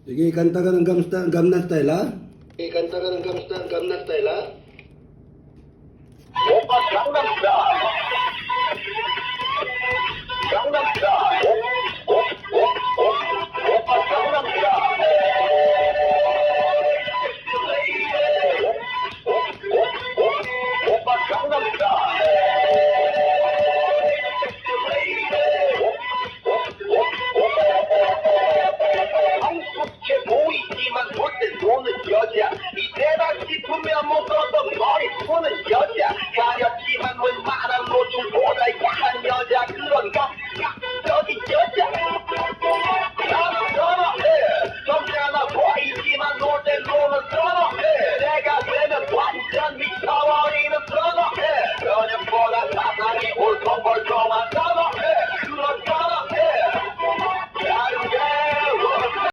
Sige, kanta ka ng Gangnam Style, ha? Sige, kanta ka ng Gangnam Style, ha? 오빠 강남스타일 강남스타일 오빠 강남스타일 오빠 강남스타일 한국에 보이지만 못된 노는 여자